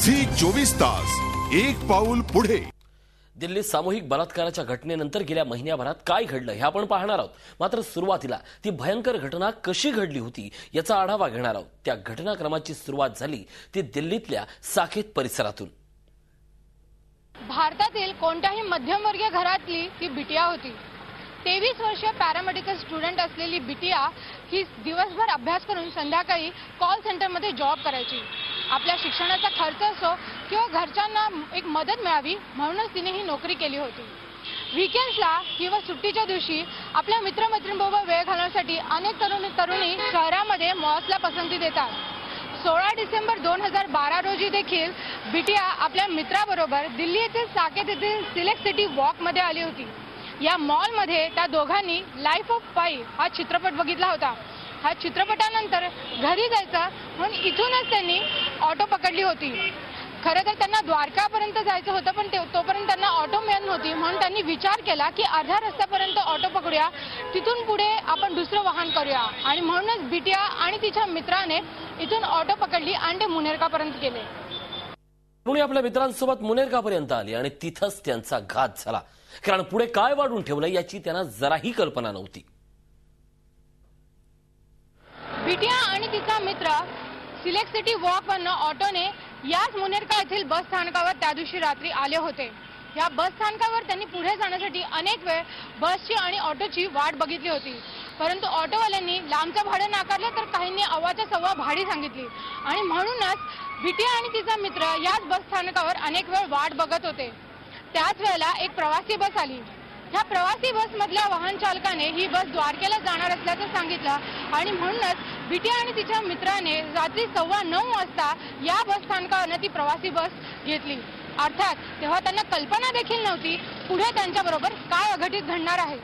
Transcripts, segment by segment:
Zee 24 तास एक पाऊल पुढे। दिल्लीत सामूहिक बलात्काराच्या घटनेनंतर गेल्या महिन्याभरात काय घडलं हे आपण पाहणार आहोत। मात्र सुरुवातीला ती भयंकर घटना कशी घडली होती याचा आढावा घेणार आहोत। त्या घटनाक्रमाची सुरुवात झाली ती दिल्लीतल्या साकेत परिसरातून। भारतातील कोणत्याही मध्यमवर्गीय घरातली ती बिटिया होती। 23 वर्षीय पॅरामेडिकल स्टुडंट असलेली बिटिया ही दिवसभर अभ्यास करून संध्याकाळी कॉल सेंटरमध्ये जॉब करायची। आपल्या शिक्षणाचा खर्च असो किंवा घरच्यांना एक मदत मिळावी म्हणूनच तिने ही नोकरी केली होती। वीकेंड्सला किंवा सुट्टीच्या दिवशी आपल्या मित्रमैत्रिणींबरोबर वेळ घालवण्यासाठी अनेक तरुणी शहरामध्ये मॉल्सला पसंती देतात। 16 डिसेंबर 2012 रोजी देखील बिटिया आपल्या मित्राबरोबर दिल्ली येथील साकेत येथील सिलेक्ट सिटी वॉकमध्ये आली होती। या मॉलमध्ये त्या दोघांनी लाईफ ऑफ पाई हा चित्रपट बघितला होता। हा चित्रपटानंतर घरी जायचं म्हणून इथूनच त्यांनी ऑटो पकडली होती। खरं तर त्यांना द्वारकापर्यंत जायचं होतं, पण तोपर्यंत त्यांना ऑटो मिळत नव्हती म्हणून त्यांनी विचार केला की अर्ध्या रस्त्यापर्यंत ऑटो पकडूया, तिथून पुढे आपण दुसरं वाहन करूया। आणि म्हणूनच बिटिया आणि तिच्या मित्राने इथून ऑटो पकडली आणि ते मुनेरकापर्यंत गेले। तरुणी आपल्या मित्रांसोबत मुनेरकापर्यंत आली आणि तिथंच त्यांचा घात झाला, कारण पुढे काय वाढून ठेवलं याची त्यांना जराही कल्पना नव्हती। बिटिया आणि तिचा मित्र सिलेक्ट सिटी वॉकवरनं ऑटोने याच मुनेरका येथील बस स्थानकावर त्या दिवशी रात्री आले होते। या बस स्थानकावर त्यांनी पुढे जाण्यासाठी अनेक वेळ बसची आणि ऑटोची वाट बघितली होती, परंतु ऑटोवाल्यांनी लांबचं भाडं नाकारलं तर काहींनी अव्वाच्या सव्वा भाडी सांगितली आणि म्हणूनच बिटिया आणि तिचा मित्र याच बस स्थानकावर अनेक वेळ वाट बघत होते। त्याच वेळेला एक प्रवासी बस आली। ह्या प्रवासी बसमधल्या वाहन चालकाने ही बस द्वारकेला जाणार असल्याचं सांगितलं आणि म्हणूनच बिटिया आणि तिच्या मित्राने रात्री 9:15 वाजता या बस स्थानकावरनं ती प्रवासी बस घेतली। अर्थात तेव्हा त्यांना कल्पना देखील नव्हती पुढे त्यांच्याबरोबर काय अघटित घडणार आहे।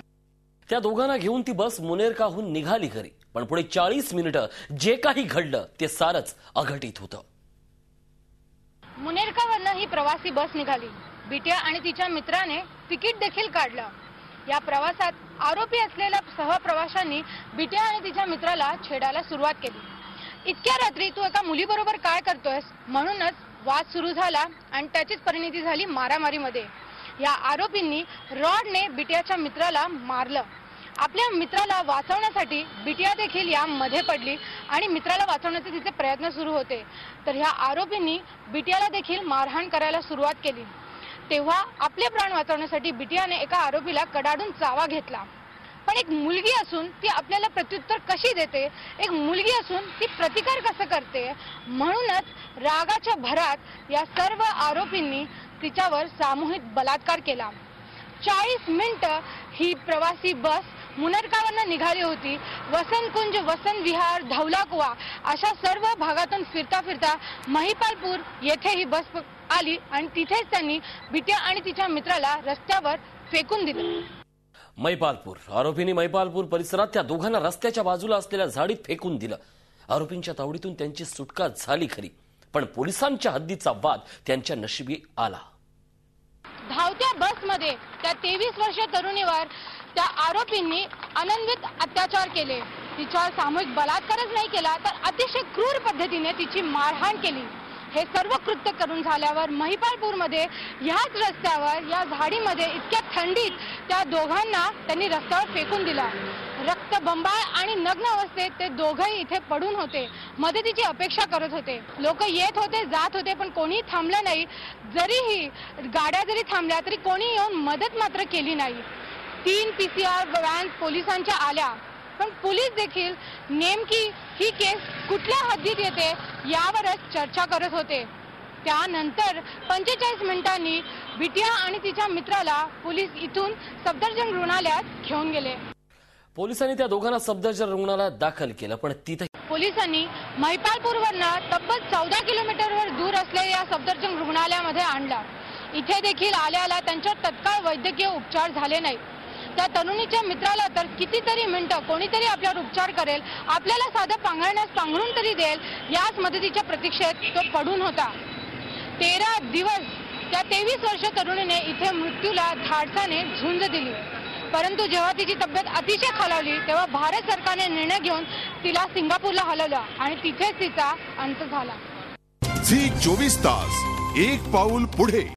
त्या दोघांना घेऊन ती बस मुनेरकाहून निघाली घरी, पण पुढे 40 मिनिटं जे काही घडलं ते सारच अघटित होतं। मुनेरकावरनं ही प्रवासी बस निघाली। बिटिया आणि तिच्या मित्राने तिकीट देखील काढलं। या प्रवासात आरोपी असलेल्या सहप्रवाशांनी बिटिया आणि तिच्या मित्राला छेडायला सुरुवात केली। इतक्या रात्री तू एका मुलीबरोबर काय करतोयस म्हणूनच वाद सुरू झाला आणि त्याचीच परिणती झाली मारामारीमध्ये। या आरोपींनी रॉडने बिटियाच्या मित्राला मारलं। आपल्या मित्राला वाचवण्यासाठी बिटिया देखील यामध्ये पडली आणि मित्राला वाचवण्याचे तिचे प्रयत्न सुरू होते, तर ह्या आरोपींनी बिटियाला देखील मारहाण करायला सुरुवात केली। तेव्हा आपले प्राण वाचवण्यासाठी बिटियाने एका आरोपीला कडाडून चावा घेतला। पण एक मुलगी असून ती आपल्याला प्रत्युत्तर कशी देते, एक मुलगी असून ती प्रतिकार कसं करते, म्हणूनच रागाच्या भरात या सर्व आरोपींनी तिच्यावर सामूहिक बलात्कार केला। 40 मिनिटं ही प्रवासी बस मुनेरकावरनं निघाली होती। वसंतकुंज, वसंत विहार, धौला कुआ अशा सर्व भागातून फिरता फिरता महिपालपूर येथे ही बस आली आणि तिथेच त्यांनी बिटिया आणि तिच्या मित्राला रस्त्यावर फेकून दिलं। महिपालपूर आरोपींनी महिपालपूर परिसरात त्या दोघांना रस्त्याच्या बाजूला असलेल्या झाडीत फेकून दिलं। आरोपींच्या तावडीतून त्यांची सुटका झाली खरी, पण पोलिसांच्या हद्दीचा वाद त्यांच्या नशिबी आला। धावत्या बसमध्ये त्या 23 वर्षीय तरुणीवर त्या आरोपींनी अनन्वित अत्याचार केले। तिच्यावर सामूहिक बलात्कारच नाही केला तर अतिशय क्रूर पद्धतीने तिची मारहाण केली। हे सर्व कृत्य करून झाल्यावर महिपालपूरमध्ये ह्याच रस्त्यावर या झाडीमध्ये इतक्या थंडीत त्या दोघांना त्यांनी रस्त्यावर फेकून दिला। रक्तबंबाळ आणि नग्न अवस्थेत ते दोघंही इथे पडून होते, मदतीची अपेक्षा करत होते। लोक येत होते जात होते पण कोणी थांबलं नाही। जरीही गाड्या जरी थांबल्या तरी कोणी येऊन मदत मात्र केली नाही। 3 PCR व्हॅन्स पोलिसांच्या आल्या, पण पोलीस देखील नेमकी ही केस कुठल्या हद्दीत येते यावरच चर्चा करत होते। त्यानंतर 45 मिनिटांनी बिटिया आणि तिच्या मित्राला पोलीस इथून सफदरजंग रुग्णालयात घेऊन गेले। पोलिसांनी त्या दोघांना सफदरजंग रुग्णालयात दाखल केलं, पण तिथे पोलिसांनी महिपालपूरवरनं तब्बल 14 किलोमीटरवर दूर असलेल्या या सफदरजंग रुग्णालयामध्ये आणला। इथे देखील आल्याला त्यांच्यावर तत्काळ वैद्यकीय उपचार झाले नाही। त्या तरुणीच्या मित्राला तर कितीतरी मिनिटं कोणीतरी आपल्यावर उपचार करेल, आपल्याला साधं पांघरण्यास पांघरून तरी देईल याच मदतीच्या प्रतीक्षेत तो पडून होता। 13 दिवस त्या 23 वर्षीय तरुणीने इथे मृत्यूला धाडसाने झुंज दिली, परंतु जेव्हा तिची तब्येत अतिशय खालावली तेव्हा भारत सरकारने निर्णय घेऊन तिला सिंगापूरला हलवलं आणि तिथेच तिचा अंत झाला। झी 24 तास, एक पाऊल पुढे.